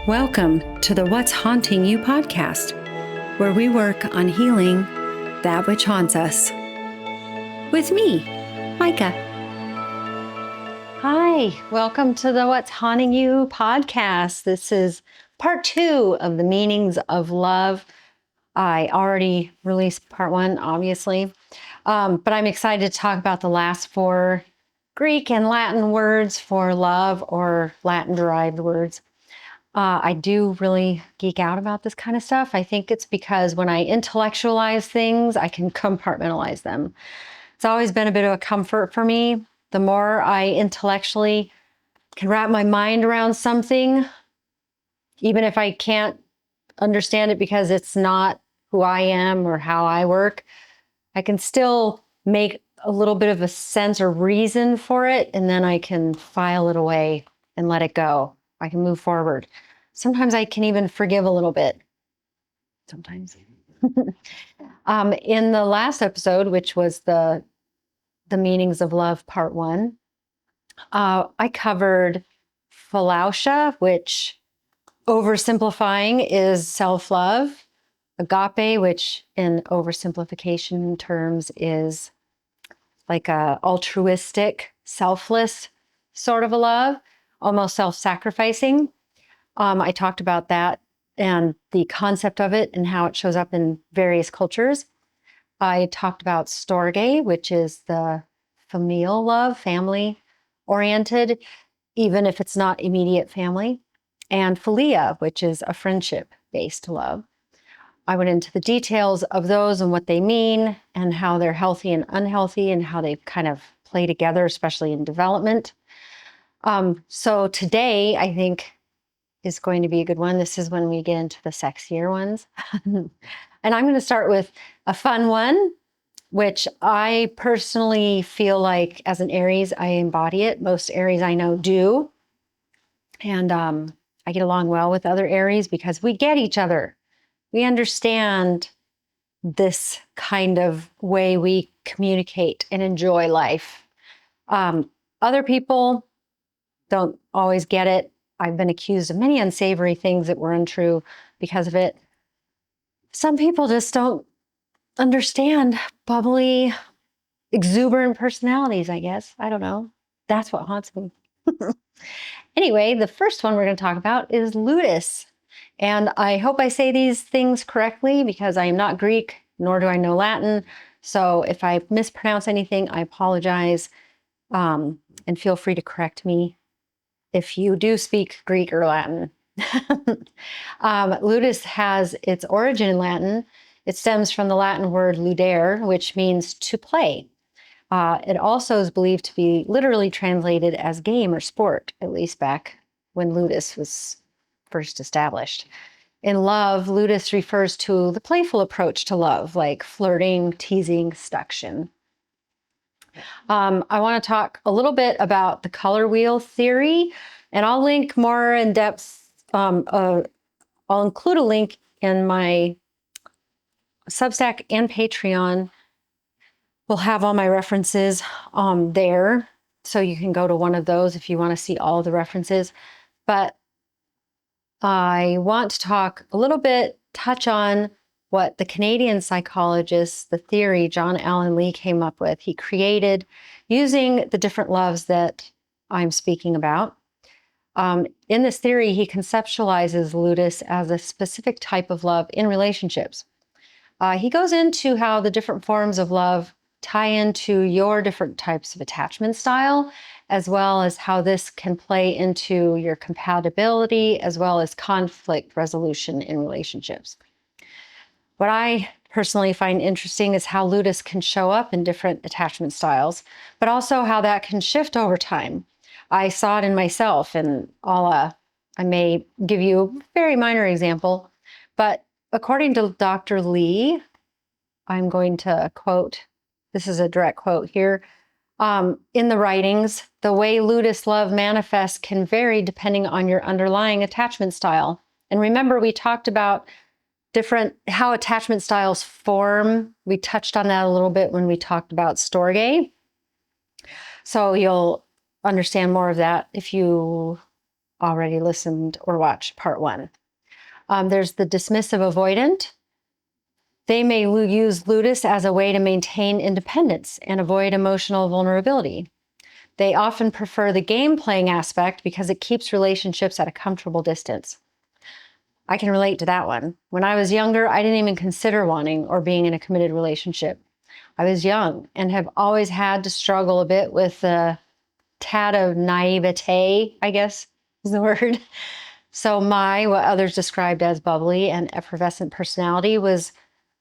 Welcome to the What's Haunting You podcast, where we work on healing that which haunts us. With me, Micah. Hi, welcome to the What's Haunting You podcast. This is part 2 of the meanings of love. I already released part 1, obviously, but I'm excited to talk about the last 4 Greek and Latin words for love, or Latin-derived words. I do really geek out about this kind of stuff. I think it's because when I intellectualize things, I can compartmentalize them. It's always been a bit of a comfort for me. The more I intellectually can wrap my mind around something, even if I can't understand it because it's not who I am or how I work, I can still make a little bit of a sense or reason for it, and then I can file it away and let it go. I can move forward. Sometimes I can even forgive a little bit. Sometimes. In the last episode, which was the meanings of love, part 1, I covered philautia, which, oversimplifying, is self-love. Agape, which in oversimplification terms is like a altruistic, selfless sort of a love, almost self-sacrificing. I talked about that and the concept of it and how it shows up in various cultures. I talked about storge, which is the familial love, family-oriented, even if it's not immediate family, and philia, which is a friendship-based love. I went into the details of those and what they mean and how they're healthy and unhealthy and how they kind of play together, especially in development. So today, I think, is going to be a good one. This is when we get into the sexier ones. And I'm going to start with a fun one, which I personally feel like as an Aries, I embody it. Most Aries I know do. And I get along well with other Aries because we get each other. We understand this kind of way we communicate and enjoy life. Other people don't always get it. I've been accused of many unsavory things that were untrue because of it. Some people just don't understand bubbly, exuberant personalities, I guess. I don't know. That's what haunts me. Anyway, the first one we're going to talk about is Ludus. And I hope I say these things correctly because I am not Greek, nor do I know Latin. So if I mispronounce anything, I apologize. And feel free to correct me if you do speak Greek or Latin. Ludus has its origin in Latin. It stems from the Latin word ludere, which means to play. It also is believed to be literally translated as game or sport, at least back when Ludus was first established. In love, Ludus refers to the playful approach to love, like flirting, teasing, seduction. I want to talk a little bit about the color wheel theory, and I'll link more in depth. I'll include a link in my Substack and Patreon. We'll have all my references there, so you can go to one of those if you want to see all of the references. But I want to talk a little bit, touch on what the Canadian psychologist, the theory John Allen Lee came up with. He created using the different loves that I'm speaking about. In this theory, he conceptualizes Ludus as a specific type of love in relationships. He goes into how the different forms of love tie into your different types of attachment style, as well as how this can play into your compatibility, as well as conflict resolution in relationships. What I personally find interesting is how Ludus can show up in different attachment styles, but also how that can shift over time. I saw it in myself, and I may give you a very minor example, but according to Dr. Lee, I'm going to quote, this is a direct quote here, in the writings, the way Ludus love manifests can vary depending on your underlying attachment style. And remember, we talked about how attachment styles form. We touched on that a little bit when we talked about storge. So you'll understand more of that if you already listened or watched part 1. There's the dismissive avoidant. They may use Ludus as a way to maintain independence and avoid emotional vulnerability. They often prefer the game-playing aspect because it keeps relationships at a comfortable distance. I can relate to that one. When I was younger, I didn't even consider wanting or being in a committed relationship. I was young and have always had to struggle a bit with the tad of naivete, I guess is the word. So what others described as bubbly and effervescent personality was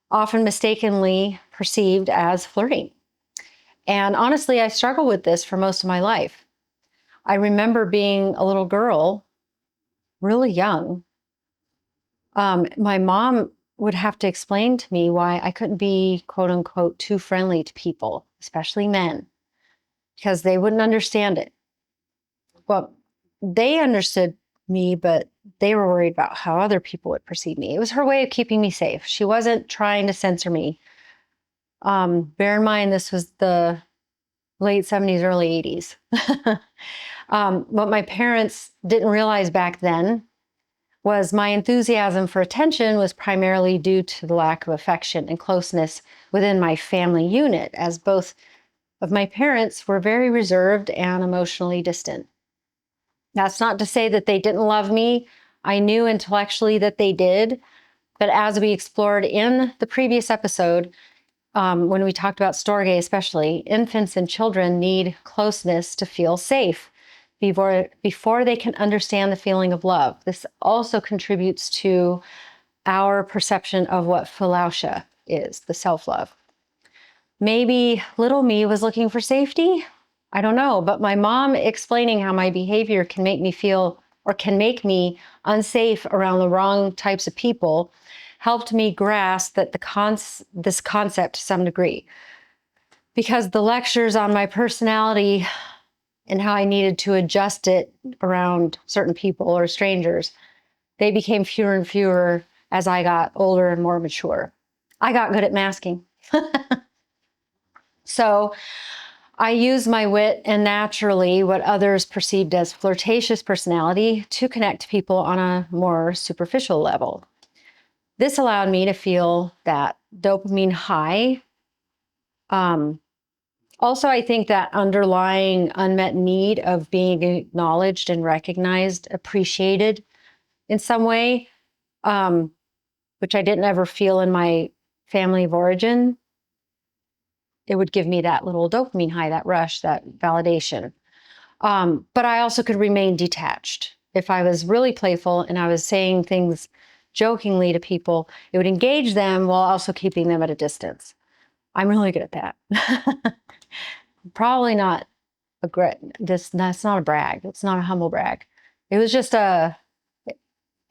often mistakenly perceived as flirting. And honestly, I struggled with this for most of my life. I remember being a little girl, really young. My mom would have to explain to me why I couldn't be, quote unquote, too friendly to people, especially men, because they wouldn't understand it. Well, they understood me, but they were worried about how other people would perceive me. It was her way of keeping me safe. She wasn't trying to censor me. Bear in mind, this was the late 70s, early 80s. What my parents didn't realize back then was my enthusiasm for attention was primarily due to the lack of affection and closeness within my family unit, as both of my parents were very reserved and emotionally distant. That's not to say that they didn't love me. I knew intellectually that they did. But as we explored in the previous episode, when we talked about storge especially, infants and children need closeness to feel safe before they can understand the feeling of love. This also contributes to our perception of what philautia is, the self-love. Maybe little me was looking for safety. I don't know, but my mom explaining how my behavior can make me feel or can make me unsafe around the wrong types of people helped me grasp that this concept to some degree. Because the lectures on my personality and how I needed to adjust it around certain people or strangers, they became fewer and fewer as I got older and more mature. I got good at masking. So I use my wit and naturally what others perceived as flirtatious personality to connect to people on a more superficial level. This allowed me to feel that dopamine high. Also, I think that underlying unmet need of being acknowledged and recognized, appreciated in some way, which I didn't ever feel in my family of origin. It would give me that little dopamine high, that rush, that validation. But I also could remain detached. If I was really playful and I was saying things jokingly to people, it would engage them while also keeping them at a distance. I'm really good at that. Probably not that's not a brag. It's not a humble brag. It was just it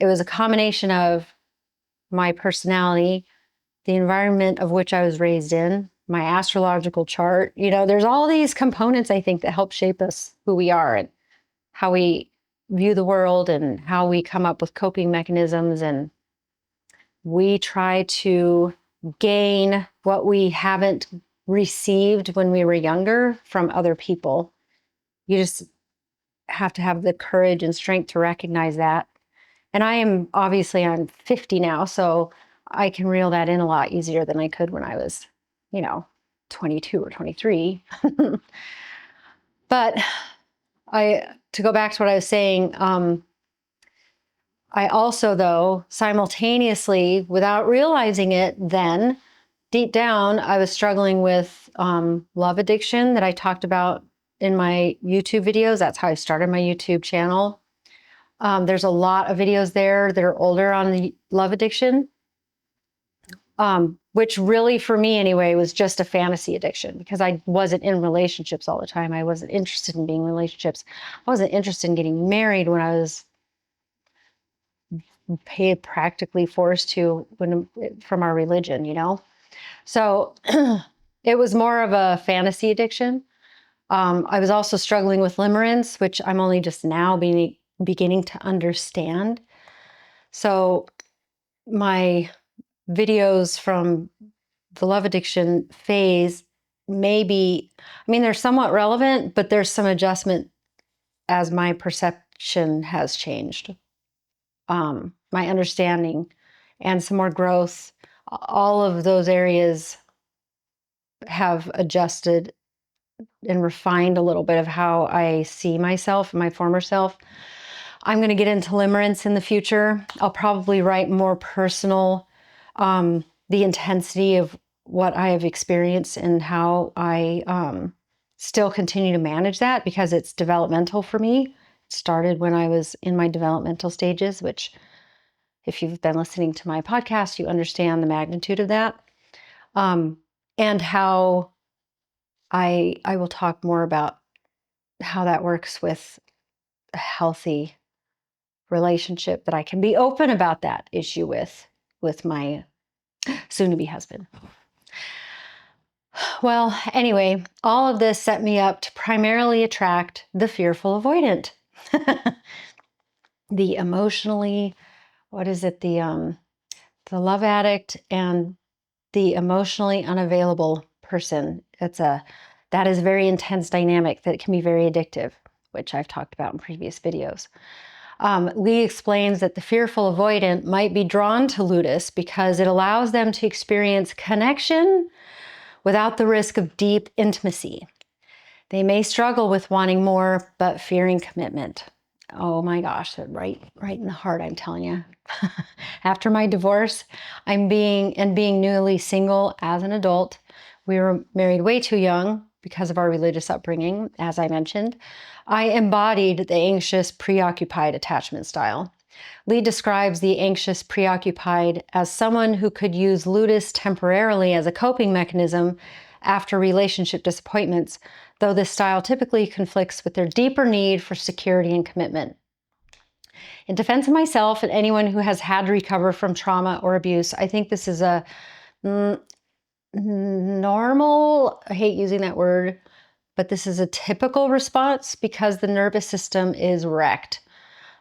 was a combination of my personality, the environment of which I was raised in, my astrological chart. There's all these components, I think, that help shape us, who we are and how we view the world and how we come up with coping mechanisms. And we try to gain what we haven't received when we were younger from other people. You just have to have the courage and strength to recognize that. And I'm 50 now, so I can reel that in a lot easier than I could when I was, 22 or 23. But to go back to what I was saying, I also, though, simultaneously, without realizing it then, deep down, I was struggling with love addiction that I talked about in my YouTube videos. That's how I started my YouTube channel. There's a lot of videos there that are older on the love addiction, which really, for me anyway, was just a fantasy addiction because I wasn't in relationships all the time. I wasn't interested in being in relationships. I wasn't interested in getting married when I was practically forced to from our religion. So it was more of a fantasy addiction. I was also struggling with limerence, which I'm only just now beginning to understand. So my videos from the love addiction phase they're somewhat relevant, but there's some adjustment as my perception has changed. My understanding and some more growth, all of those areas have adjusted and refined a little bit of how I see myself and my former self. I'm going to get into limerence in the future. I'll probably write more personal, the intensity of what I have experienced and how I still continue to manage that, because it's developmental for me. It started when I was in my developmental stages, which, if you've been listening to my podcast, you understand the magnitude of that. And how I will talk more about how that works with a healthy relationship that I can be open about that issue with my soon-to-be husband. Well, anyway, all of this set me up to primarily attract the fearful avoidant. The emotionally, the love addict and the emotionally unavailable person. That is a very intense dynamic that can be very addictive, which I've talked about in previous videos. Lee explains that the fearful avoidant might be drawn to Ludus because it allows them to experience connection without the risk of deep intimacy. They may struggle with wanting more, but fearing commitment. Oh my gosh, right in the heart, I'm telling you. After my divorce, being newly single as an adult, we were married way too young because of our religious upbringing, as I mentioned. I embodied the anxious, preoccupied attachment style. Lee describes the anxious, preoccupied as someone who could use Ludus temporarily as a coping mechanism after relationship disappointments, though this style typically conflicts with their deeper need for security and commitment. In defense of myself and anyone who has had to recover from trauma or abuse, I think this is a normal, I hate using that word, but this is a typical response because the nervous system is wrecked.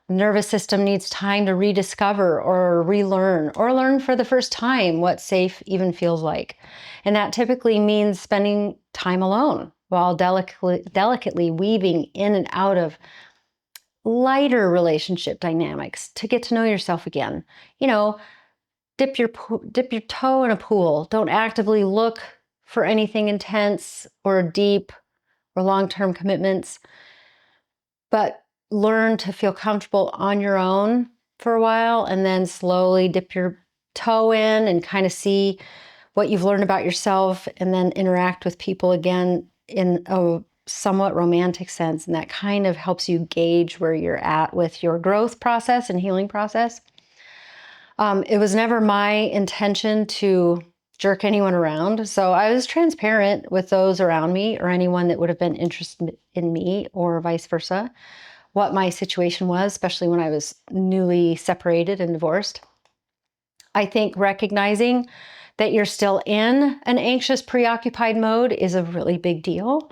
The nervous system needs time to rediscover or relearn or learn for the first time what safe even feels like. And that typically means spending time alone while delicately weaving in and out of lighter relationship dynamics to get to know yourself again. You know, dip your toe in a pool. Don't actively look for anything intense or deep or long-term commitments, but learn to feel comfortable on your own for a while and then slowly dip your toe in and kind of see what you've learned about yourself, and then interact with people again in a somewhat romantic sense. And that kind of helps you gauge where you're at with your growth process and healing process. It was never my intention to jerk anyone around. So I was transparent with those around me or anyone that would have been interested in me, or vice versa, what my situation was, especially when I was newly separated and divorced. I think recognizing that you're still in an anxious, preoccupied mode is a really big deal.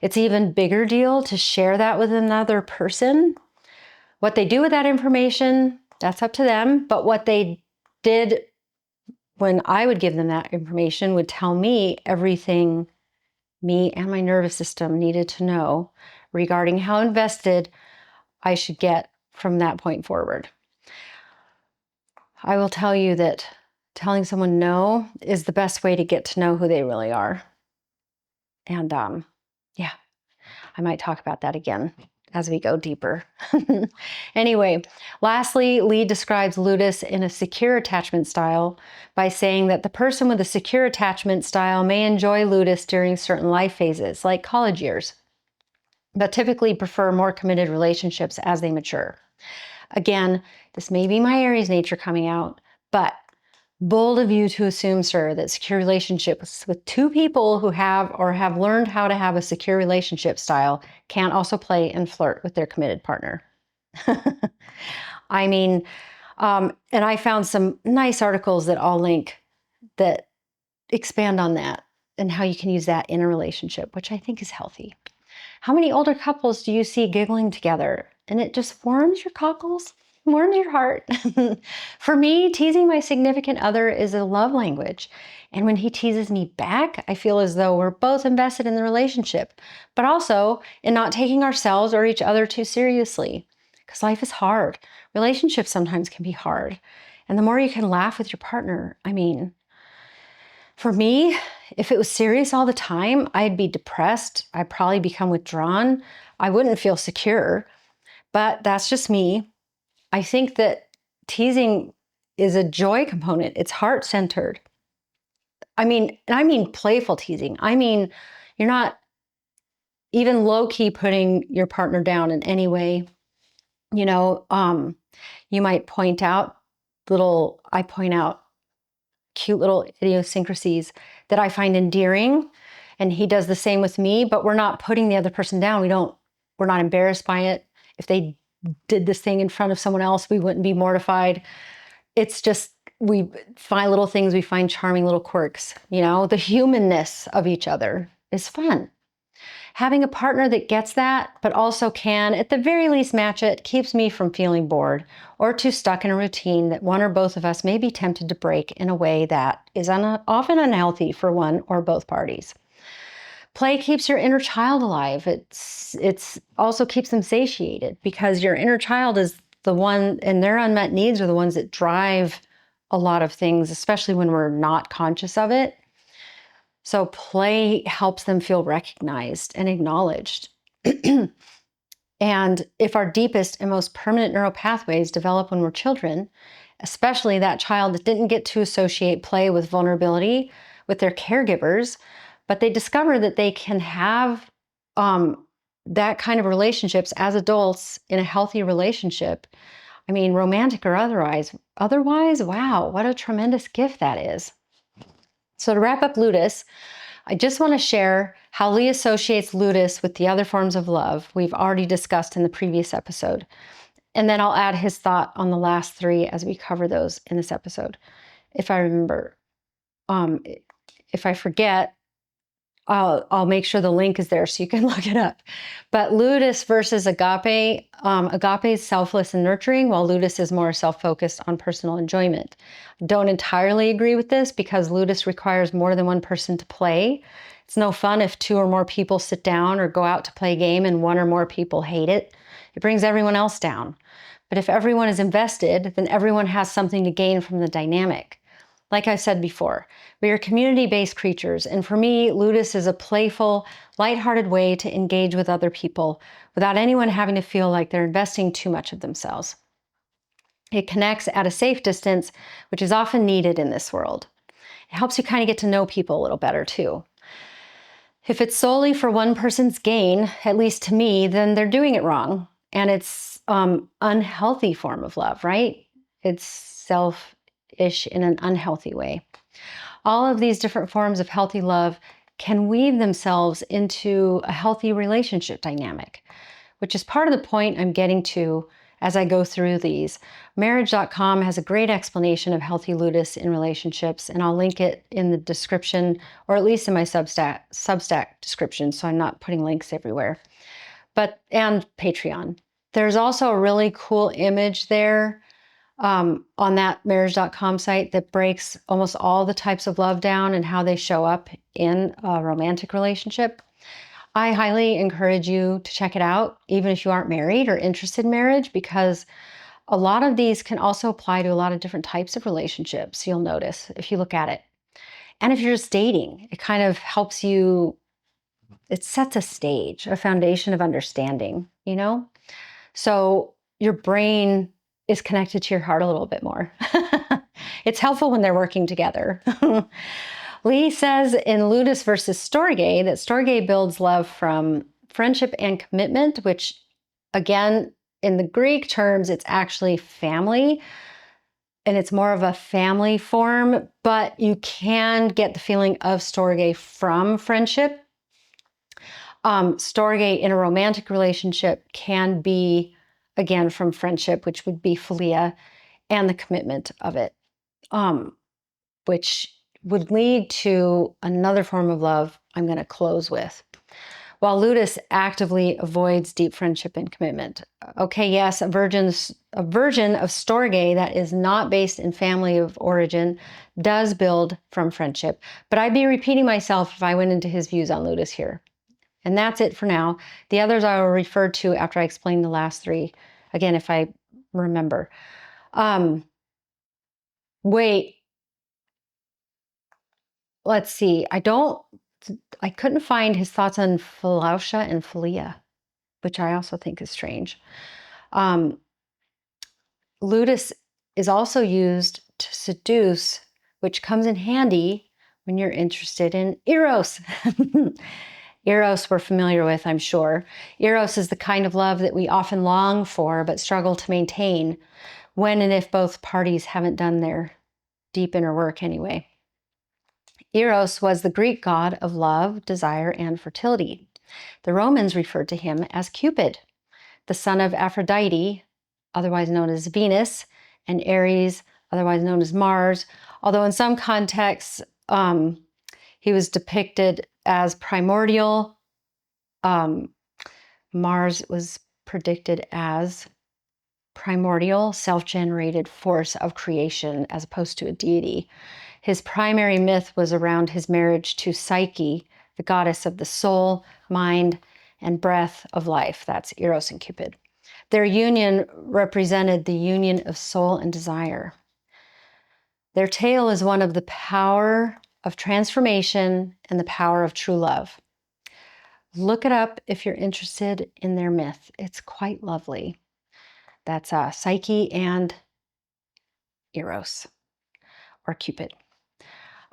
It's an even bigger deal to share that with another person. What they do with that information, that's up to them. But what they did when I would give them that information would tell me everything me and my nervous system needed to know regarding how invested I should get from that point forward. I will tell you that telling someone no is the best way to get to know who they really are. And yeah, I might talk about that again as we go deeper. Anyway, lastly, Lee describes Ludus in a secure attachment style by saying that the person with a secure attachment style may enjoy Ludus during certain life phases, like college years, but typically prefer more committed relationships as they mature. Again, this may be my Aries nature coming out, but bold of you to assume, sir, that secure relationships with two people who have or have learned how to have a secure relationship style can also play and flirt with their committed partner. I mean, and I found some nice articles that I'll link that expand on that and how you can use that in a relationship, which I think is healthy. How many older couples do you see giggling together? And it just warms your cockles, warms your heart. For me, teasing my significant other is a love language. And when he teases me back, I feel as though we're both invested in the relationship, but also in not taking ourselves or each other too seriously. because life is hard. Relationships sometimes can be hard. And the more you can laugh with your partner, I mean, for me, if it was serious all the time, I'd be depressed. I'd probably become withdrawn. I wouldn't feel secure, but that's just me. I think that teasing is a joy component. It's heart-centered. I mean playful teasing. I mean, you're not even low-key putting your partner down in any way. You know, you might point out I point out cute little idiosyncrasies that I find endearing, and he does the same with me, but we're not putting the other person down. We're not embarrassed by it. If they did this thing in front of someone else, we wouldn't be mortified. It's just, we find little things, we find charming little quirks, you know, the humanness of each other is fun. Having a partner that gets that, but also can, at the very least, match it, keeps me from feeling bored or too stuck in a routine that one or both of us may be tempted to break in a way that is often unhealthy for one or both parties. Play keeps your inner child alive. It's also keeps them satiated, because your inner child is the one, and their unmet needs are the ones that drive a lot of things, especially when we're not conscious of it. So play helps them feel recognized and acknowledged. And if our deepest and most permanent neural pathways develop when we're children, especially that child that didn't get to associate play with vulnerability with their caregivers, but they discover that they can have that kind of relationships as adults in a healthy relationship. I mean, romantic or otherwise, wow, what a tremendous gift that is. So to wrap up Ludus, I just want to share how Lee associates Ludus with the other forms of love we've already discussed in the previous episode. And then I'll add his thought on the last three as we cover those in this episode. If I remember, if I forget, I'll make sure the link is there so you can look it up. But Ludus versus agape, agape is selfless and nurturing, while Ludus is more self-focused on personal enjoyment. I don't entirely agree with this, because Ludus requires more than one person to play. It's no fun if two or more people sit down or go out to play a game and one or more people hate it. It brings everyone else down. But if everyone is invested, then everyone has something to gain from the dynamic. Like I said before, we are community-based creatures, and for me, Ludus is a playful, lighthearted way to engage with other people without anyone having to feel like they're investing too much of themselves. It connects at a safe distance, which is often needed in this world. It helps you kind of get to know people a little better too. If it's solely for one person's gain, at least to me, then they're doing it wrong. And it's unhealthy form of love, right? It's selfish in an unhealthy way. All of these different forms of healthy love can weave themselves into a healthy relationship dynamic, which is part of the point I'm getting to as I go through these. Marriage.com has a great explanation of healthy Ludus in relationships, and I'll link it in the description, or at least in my Substack description, so I'm not putting links everywhere. And Patreon. There's also a really cool image there on that marriage.com site that breaks almost all the types of love down and how they show up in a romantic relationship. I highly encourage you to check it out, even if you aren't married or interested in marriage, because a lot of these can also apply to a lot of different types of relationships, you'll notice if you look at it. And if you're just dating, it kind of helps you, it sets a stage, a foundation of understanding, you know? So your brain is connected to your heart a little bit more. It's helpful when they're working together. Lee says in Ludus versus Storge that Storge builds love from friendship and commitment, which again, in the Greek terms, it's actually family. And it's more of a family form, but you can get the feeling of Storge from friendship. Storge in a romantic relationship can be, again, from friendship, which would be philia, and the commitment of it, which would lead to another form of love I'm going to close with. While Ludus actively avoids deep friendship and commitment. Okay, yes, a version of Storge that is not based in family of origin does build from friendship, but I'd be repeating myself if I went into his views on Ludus here. And that's it for now. The others I will refer to after I explain the last three Again, if I remember. Wait, let's see. I couldn't find his thoughts on Philautia and Philia, which I also think is strange. Ludus is also used to seduce, which comes in handy when you're interested in Eros. Eros we're familiar with, I'm sure. Eros is the kind of love that we often long for but struggle to maintain when and if both parties haven't done their deep inner work anyway. Eros was the Greek god of love, desire, and fertility. The Romans referred to him as Cupid, the son of Aphrodite, otherwise known as Venus, and Ares, otherwise known as Mars, although in some contexts he was depicted as primordial. Mars was predicted as primordial, self-generated force of creation as opposed to a deity. His primary myth was around his marriage to Psyche, the goddess of the soul, mind, and breath of life. That's Eros and Cupid. Their union represented the union of soul and desire. Their tale is one of the power of transformation and the power of true love. Look it up if you're interested in their myth. It's quite lovely. That's Psyche and Eros, or Cupid.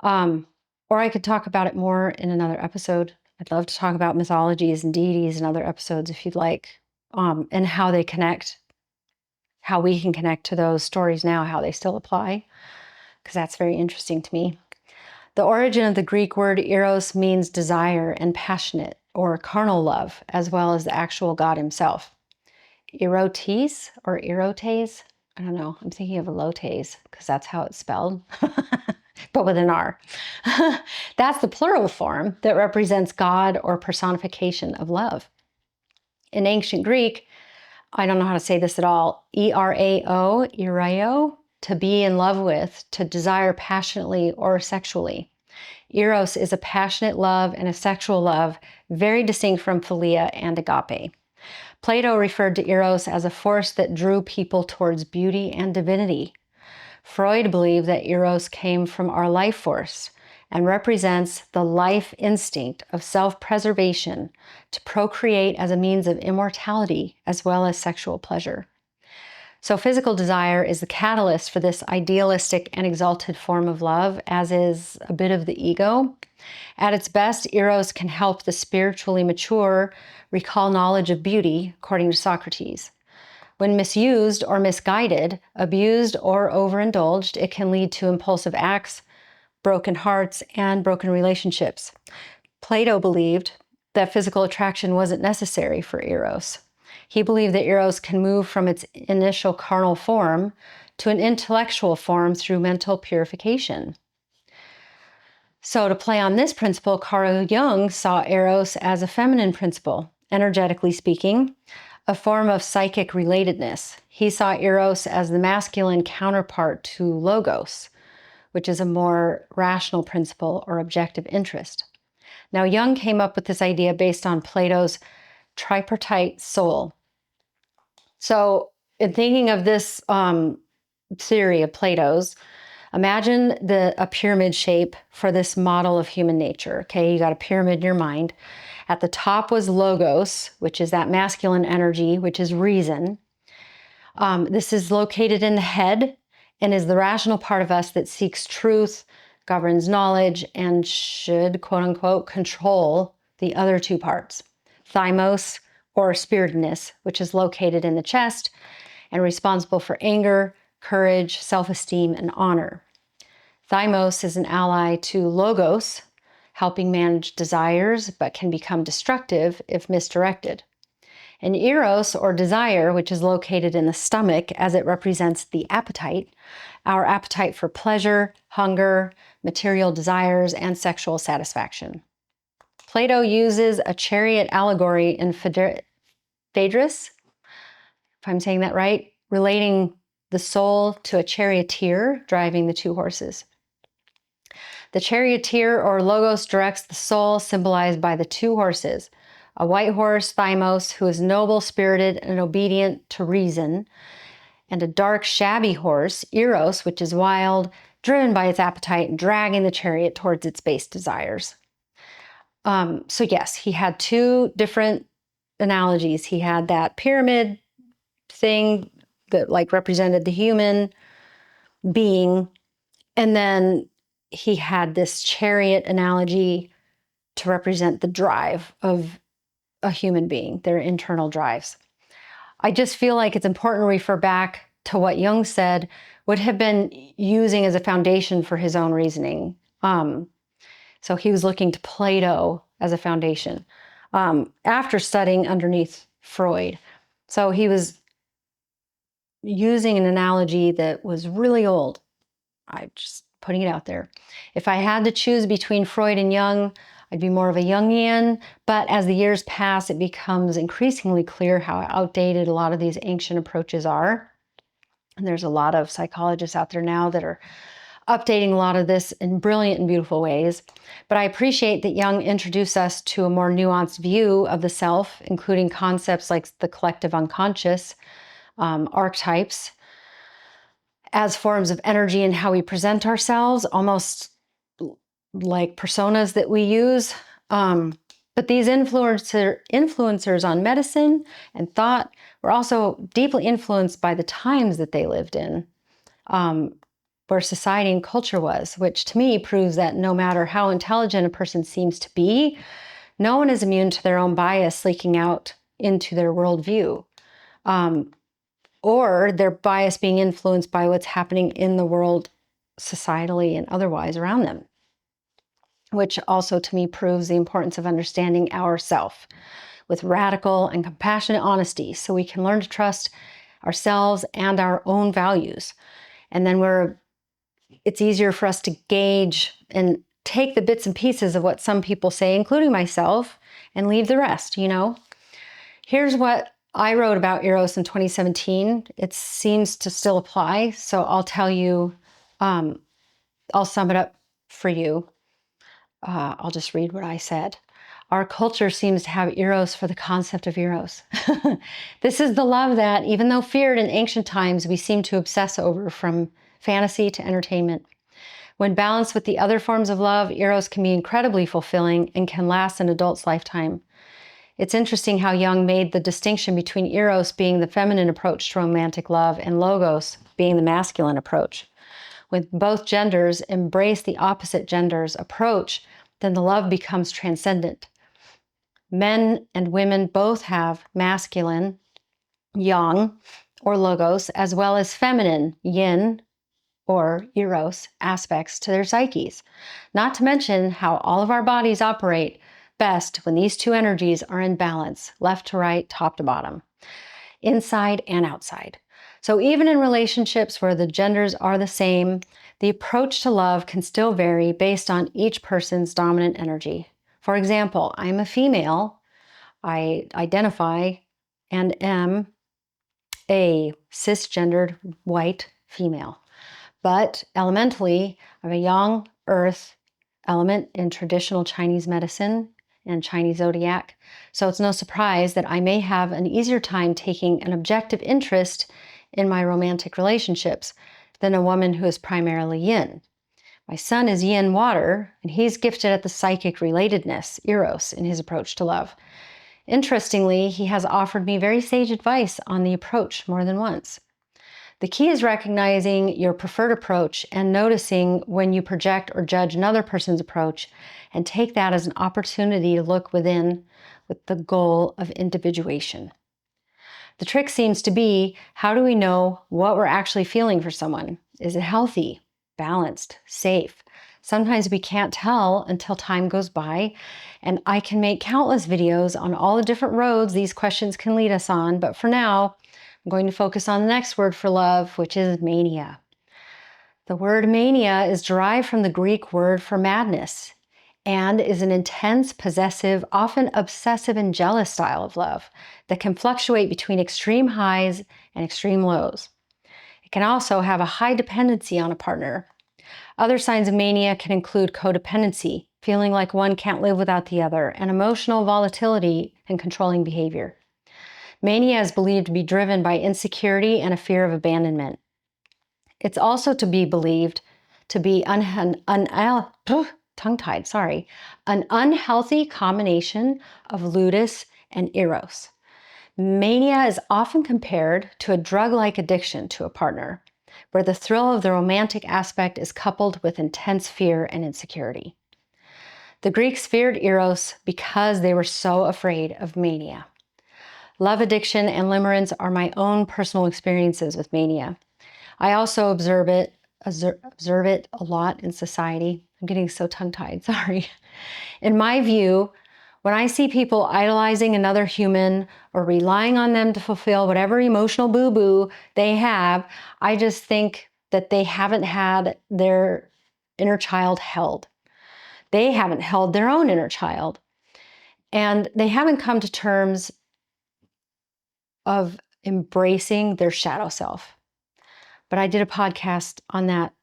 Or I could talk about it more in another episode. I'd love to talk about mythologies and deities in other episodes if you'd like, and how they connect, how we can connect to those stories now, how they still apply, because that's very interesting to me. The origin of the Greek word eros means desire and passionate or carnal love, as well as the actual God himself. Erotes or erotes, I don't know, I'm thinking of elotes because that's how it's spelled, but with an R. That's the plural form that represents God or personification of love. In ancient Greek, I don't know how to say this at all, E-R-A-O, ereo, to be in love with, to desire passionately or sexually. Eros is a passionate love and a sexual love, very distinct from philia and agape. Plato referred to Eros as a force that drew people towards beauty and divinity. Freud believed that Eros came from our life force and represents the life instinct of self-preservation to procreate as a means of immortality as well as sexual pleasure. So physical desire is the catalyst for this idealistic and exalted form of love, as is a bit of the ego. At its best, Eros can help the spiritually mature recall knowledge of beauty, according to Socrates. When misused or misguided, abused or overindulged, it can lead to impulsive acts, broken hearts, and broken relationships. Plato believed that physical attraction wasn't necessary for Eros. He believed that Eros can move from its initial carnal form to an intellectual form through mental purification. So to play on this principle, Carl Jung saw Eros as a feminine principle, energetically speaking, a form of psychic relatedness. He saw Eros as the masculine counterpart to Logos, which is a more rational principle or objective interest. Now, Jung came up with this idea based on Plato's tripartite soul. So in thinking of this theory of Plato's, imagine a pyramid shape for this model of human nature. Okay, you got a pyramid in your mind. At the top was Logos, which is that masculine energy, which is reason. This is located in the head and is the rational part of us that seeks truth, governs knowledge, and should, quote unquote, control the other two parts. Thymos, or spiritedness, which is located in the chest and responsible for anger, courage, self-esteem, and honor. Thymos is an ally to Logos, helping manage desires, but can become destructive if misdirected. And Eros, or desire, which is located in the stomach as it represents the appetite, our appetite for pleasure, hunger, material desires, and sexual satisfaction. Plato uses a chariot allegory in Phaedrus, if I'm saying that right, relating the soul to a charioteer driving the two horses. The charioteer or Logos directs the soul, symbolized by the two horses. a white horse, Thymos, who is noble-spirited and obedient to reason, and a dark, shabby horse, Eros, which is wild, driven by its appetite and dragging the chariot towards its base desires. So yes, he had two different analogies. He had that pyramid thing that like represented the human being, and then he had this chariot analogy to represent the drive of a human being, their internal drives. I just feel like it's important to refer back to what Jung said would have been using as a foundation for his own reasoning. So he was looking to Plato as a foundation after studying underneath Freud. So he was using an analogy that was really old. I'm just putting it out there. If I had to choose between Freud and Jung, I'd be more of a Jungian, but as the years pass, it becomes increasingly clear how outdated a lot of these ancient approaches are. And there's a lot of psychologists out there now that are updating a lot of this in brilliant and beautiful ways. But I appreciate that Jung introduced us to a more nuanced view of the self, including concepts like the collective unconscious, archetypes, as forms of energy and how we present ourselves, almost like personas that we use. But these influencers on medicine and thought were also deeply influenced by the times that they lived in, where society and culture was, which to me proves that no matter how intelligent a person seems to be, no one is immune to their own bias leaking out into their worldview. Or their bias being influenced by what's happening in the world societally and otherwise around them, which also to me proves the importance of understanding ourself with radical and compassionate honesty so we can learn to trust ourselves and our own values. And then it's easier for us to gauge and take the bits and pieces of what some people say, including myself, and leave the rest, you know? Here's what I wrote about Eros in 2017. It seems to still apply, so I'll tell you, I'll sum it up for you. I'll just read what I said. Our culture seems to have Eros for the concept of Eros. This is the love that, even though feared in ancient times, we seem to obsess over from fantasy to entertainment. When balanced with the other forms of love, Eros can be incredibly fulfilling and can last an adult's lifetime. It's interesting how Jung made the distinction between Eros being the feminine approach to romantic love and Logos being the masculine approach. When both genders embrace the opposite gender's approach, then the love becomes transcendent. Men and women both have masculine, yang, or Logos, as well as feminine, yin, or Eros, aspects to their psyches. Not to mention how all of our bodies operate best when these two energies are in balance, left to right, top to bottom, inside and outside. So even in relationships where the genders are the same, the approach to love can still vary based on each person's dominant energy. For example, I'm a female. I identify and am a cisgendered white female. But elementally, I'm a yang earth element in traditional Chinese medicine and Chinese zodiac. So it's no surprise that I may have an easier time taking an objective interest in my romantic relationships than a woman who is primarily yin. My son is yin water, and he's gifted at the psychic relatedness, Eros, in his approach to love. Interestingly, he has offered me very sage advice on the approach more than once. The key is recognizing your preferred approach and noticing when you project or judge another person's approach, and take that as an opportunity to look within with the goal of individuation. The trick seems to be, how do we know what we're actually feeling for someone? Is it healthy, balanced, safe? Sometimes we can't tell until time goes by, and I can make countless videos on all the different roads these questions can lead us on, but for now, I'm going to focus on the next word for love, which is mania. The word mania is derived from the Greek word for madness and is an intense, possessive, often obsessive and jealous style of love that can fluctuate between extreme highs and extreme lows. It can also have a high dependency on a partner. Other signs of mania can include codependency, feeling like one can't live without the other, and emotional volatility and controlling behavior. Mania is believed to be driven by insecurity and a fear of abandonment. It's also to be believed to be an unhealthy combination of Ludus and Eros. Mania is often compared to a drug-like addiction to a partner, where the thrill of the romantic aspect is coupled with intense fear and insecurity. The Greeks feared Eros because they were so afraid of mania. Love addiction and limerence are my own personal experiences with mania. I also observe it a lot in society. I'm getting so tongue-tied, sorry. In my view, when I see people idolizing another human or relying on them to fulfill whatever emotional boo-boo they have, I just think that they haven't had their inner child held. They haven't held their own inner child. And they haven't come to terms of embracing their shadow self. But I did a podcast on that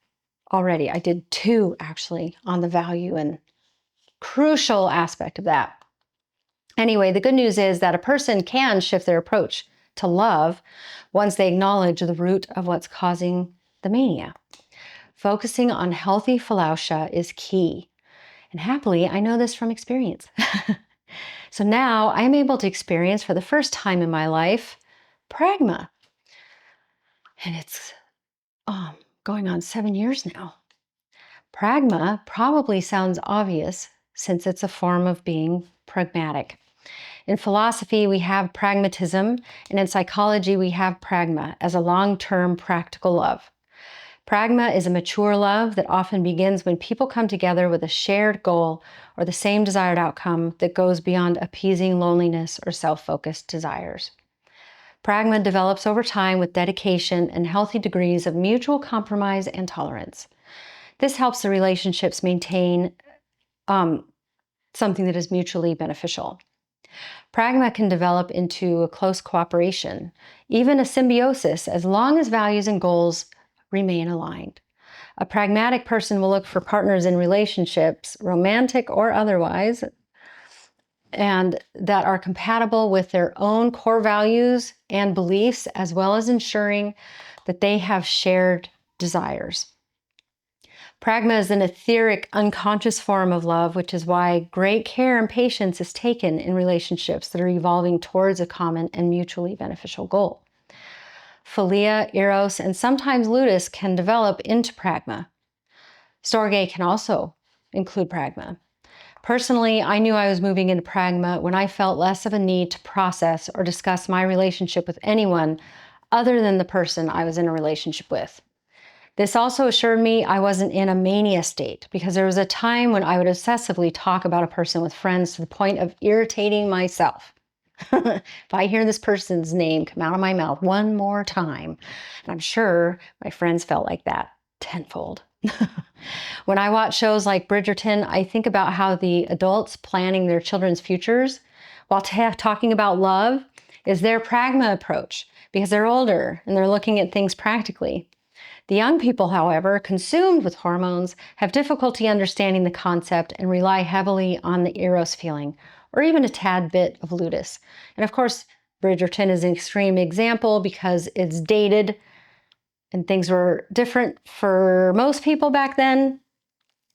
already. I did 2 actually on the value and crucial aspect of that. Anyway, the good news is that a person can shift their approach to love once they acknowledge the root of what's causing the mania. Focusing on healthy philautia is key. And happily, I know this from experience. So now I am able to experience for the first time in my life, Pragma. And it's going on 7 years now. Pragma probably sounds obvious since it's a form of being pragmatic. In philosophy, we have pragmatism, and in psychology, we have pragma as a long-term practical love. Pragma is a mature love that often begins when people come together with a shared goal or the same desired outcome that goes beyond appeasing loneliness or self-focused desires. Pragma develops over time with dedication and healthy degrees of mutual compromise and tolerance. This helps the relationships maintain something that is mutually beneficial. Pragma can develop into a close cooperation, even a symbiosis, as long as values and goals remain aligned. A pragmatic person will look for partners in relationships, romantic or otherwise, and that are compatible with their own core values and beliefs, as well as ensuring that they have shared desires. Pragma is an etheric, unconscious form of love, which is why great care and patience is taken in relationships that are evolving towards a common and mutually beneficial goal. Philia, Eros, and sometimes Ludus can develop into Pragma. Storge can also include Pragma. Personally, I knew I was moving into Pragma when I felt less of a need to process or discuss my relationship with anyone other than the person I was in a relationship with. This also assured me I wasn't in a mania state, because there was a time when I would obsessively talk about a person with friends to the point of irritating myself. If I hear this person's name come out of my mouth one more time, and I'm sure my friends felt like that tenfold. When I watch shows like Bridgerton, I think about how the adults planning their children's futures while talking about love is their pragma approach, because they're older and they're looking at things practically. The young people, however, consumed with hormones, have difficulty understanding the concept and rely heavily on the Eros feeling, or even a tad bit of Ludus. And of course, Bridgerton is an extreme example because it's dated and things were different for most people back then.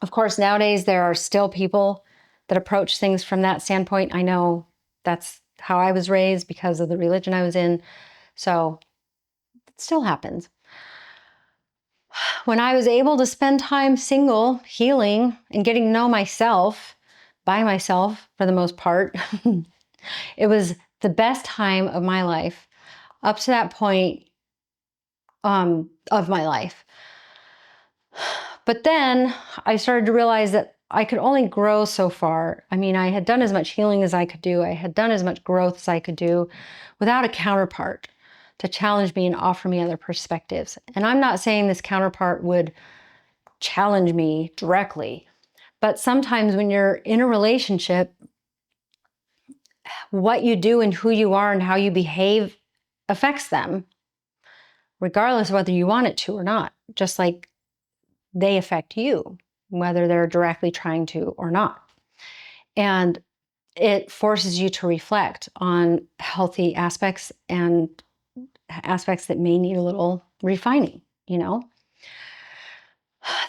Of course, nowadays there are still people that approach things from that standpoint. I know that's how I was raised because of the religion I was in, so it still happens. When I was able to spend time single, healing, and getting to know myself, by myself for the most part, it was the best time of my life up to that point of my life. But then I started to realize that I could only grow so far. I mean, I had done as much healing as I could do. I had done as much growth as I could do without a counterpart to challenge me and offer me other perspectives. And I'm not saying this counterpart would challenge me directly, but sometimes when you're in a relationship, what you do and who you are and how you behave affects them, regardless of whether you want it to or not, just like they affect you, whether they're directly trying to or not. And it forces you to reflect on healthy aspects and aspects that may need a little refining, you know?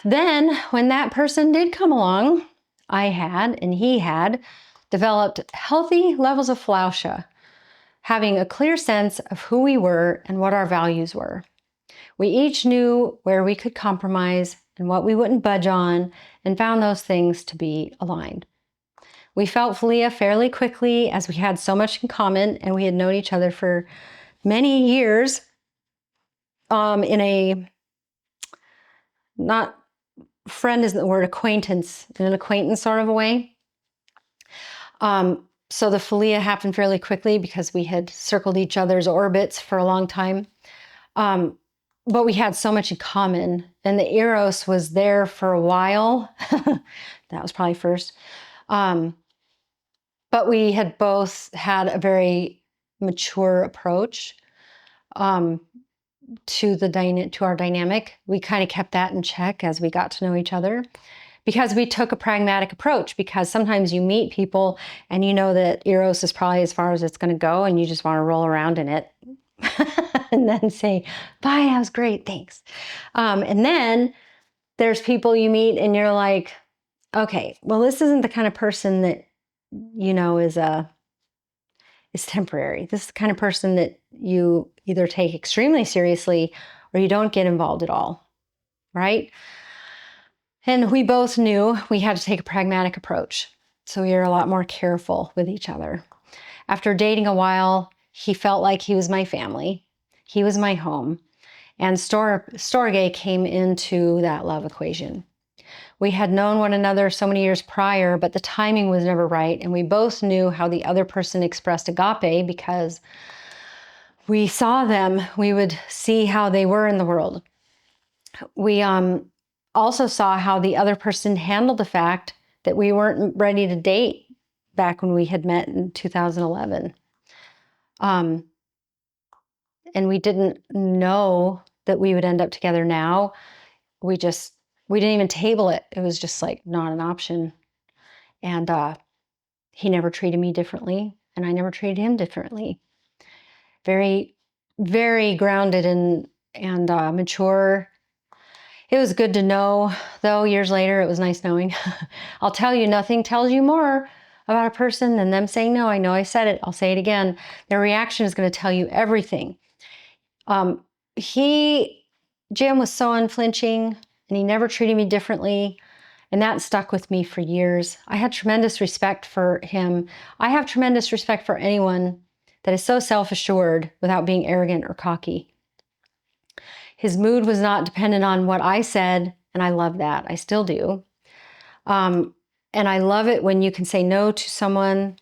Then, when that person did come along, I had, and he had, developed healthy levels of philautia, having a clear sense of who we were and what our values were. We each knew where we could compromise and what we wouldn't budge on, and found those things to be aligned. We felt philia fairly quickly, as we had so much in common and we had known each other for many years in a, not friend isn't the word, acquaintance, in an acquaintance sort of a way. So the philia happened fairly quickly because we had circled each other's orbits for a long time. But we had so much in common, and the Eros was there for a while. That was probably first. But we had both had a very mature approach to our dynamic. We kind of kept that in check as we got to know each other, because we took a pragmatic approach. Because sometimes you meet people and you know that Eros is probably as far as it's going to go, and you just want to roll around in it and then say, bye, that was great, thanks. And then there's people you meet and you're like, okay, well, this isn't the kind of person that, you know, is temporary. This is the kind of person that you either take extremely seriously or you don't get involved at all, right? And we both knew we had to take a pragmatic approach. So we were a lot more careful with each other. After dating a while, he felt like he was my family. He was my home. And Storge came into that love equation. We had known one another so many years prior, but the timing was never right. And we both knew how the other person expressed agape because we saw them. We would see how they were in the world. We also saw how the other person handled the fact that we weren't ready to date back when we had met in 2011. And we didn't know that we would end up together now. We didn't even table it. It was just like not an option. And he never treated me differently, and I never treated him differently. Very, very grounded and mature. It was good to know, though, years later. It was nice knowing. I'll tell you, nothing tells you more about a person than them saying no. I know I said it. I'll say it again. Their reaction is going to tell you everything. Jim was so unflinching, and he never treated me differently. And that stuck with me for years. I had tremendous respect for him. I have tremendous respect for anyone that is so self-assured without being arrogant or cocky. His mood was not dependent on what I said, and I love that. I still do. And I love it when you can say no to someone,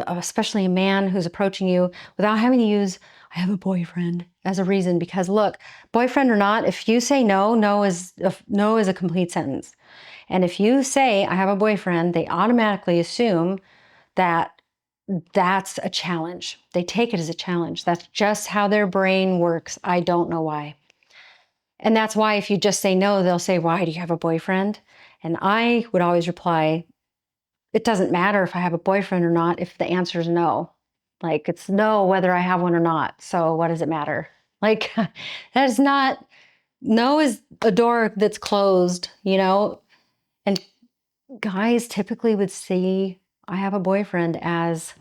especially a man who's approaching you, without having to use, I have a boyfriend, as a reason. Because look, boyfriend or not, if you say no, no is a complete sentence. And if you say, I have a boyfriend, they automatically assume that that's a challenge. They take it as a challenge. That's just how their brain works. I don't know why. And that's why if you just say no, they'll say, why do you have a boyfriend? And I would always reply, it doesn't matter if I have a boyfriend or not if the answer is no. Like, it's no whether I have one or not. So what does it matter? Like, that is not, no is a door that's closed, you know? And guys typically would see I have a boyfriend as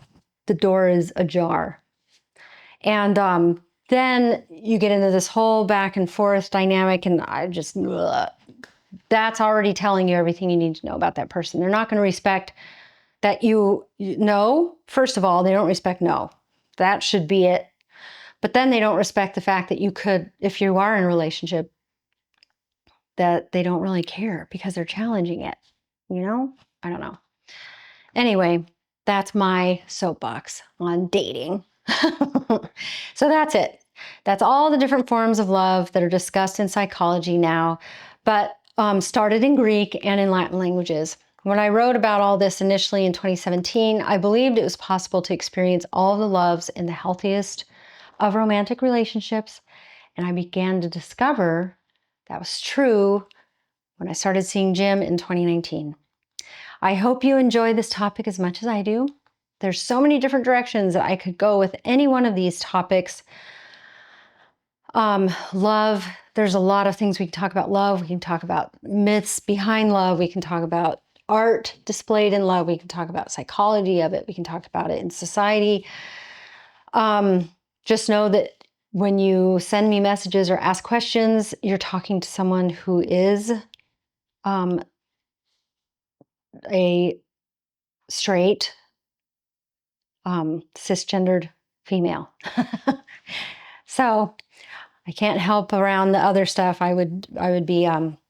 the door is ajar. And then you get into this whole back and forth dynamic, and I just, that's already telling you everything you need to know about that person. They're not going to respect that you know. First of all, they don't respect no. That should be it. But then they don't respect the fact that you could, if you are in a relationship, that they don't really care because they're challenging it. You know? I don't know. Anyway, that's my soapbox on dating. So that's it. That's all the different forms of love that are discussed in psychology now, but started in Greek and in Latin languages. When I wrote about all this initially in 2017, I believed it was possible to experience all the loves in the healthiest of romantic relationships, and I began to discover that was true when I started seeing Jim in 2019. I hope you enjoy this topic as much as I do. There's so many different directions that I could go with any one of these topics. Love, there's a lot of things we can talk about love. We can talk about myths behind love. We can talk about art displayed in love. We can talk about psychology of it. We can talk about it in society. Just know that when you send me messages or ask questions, you're talking to someone who is a straight, cisgendered female. So I can't help around the other stuff. I would be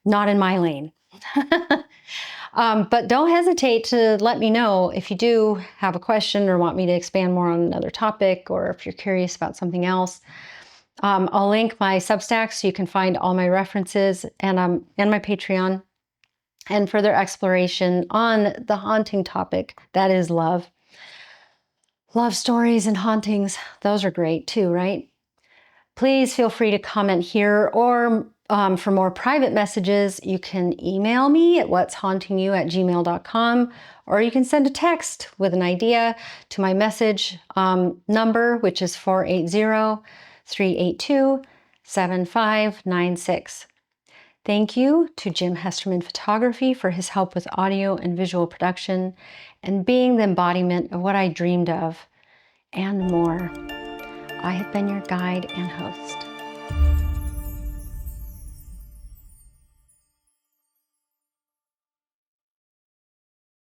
not in my lane. But don't hesitate to let me know if you do have a question or want me to expand more on another topic, or if you're curious about something else. I'll link my Substack so you can find all my references, and my Patreon, and further exploration on the haunting topic that is love. Love stories and hauntings, those are great too, right? Please feel free to comment here, or for more private messages, you can email me at what'shauntingyou@gmail.com, or you can send a text with an idea to my message number, which is 480-382-7596. Thank you to Jim Hesterman Photography for his help with audio and visual production and being the embodiment of what I dreamed of and more. I have been your guide and host.